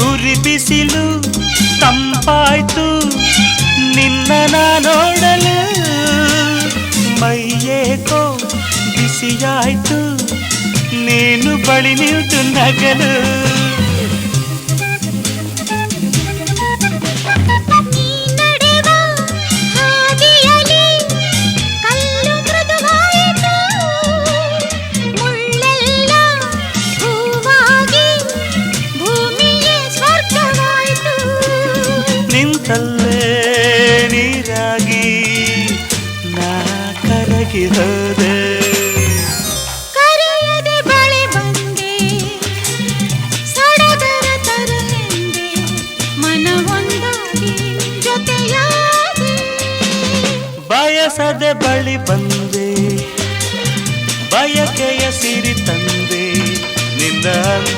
ಉರಿ ಬಿಸಿಲು ತಂಪಾಯ್ತು ನಿನ್ನ ನೋಡಲು ಮೈಯೇಕೋ ಬಿಸಿಯಾಯ್ತು ನೀನು ಬಳಿ ನಿಂತು ನಗಲು ನಿಂತಲ್ಲೇ ನೀರಾಗಿ ನಾ ಕರಗಿ ಹೋದೆ ಕರೆಯದೆ ಬಳಿ ಬಂದೆ ಸಡಗರ ತರಲೆಂದೆ ಮನವೊಂದಾಗಿ ಜೊತೆಯಾಗಿ ಬಯಸದೆ ಬಳಿ ಬಂದೆ ಬಯಕೆಯ ಸಿರಿ ತಂದೆ ನಿನ್ನ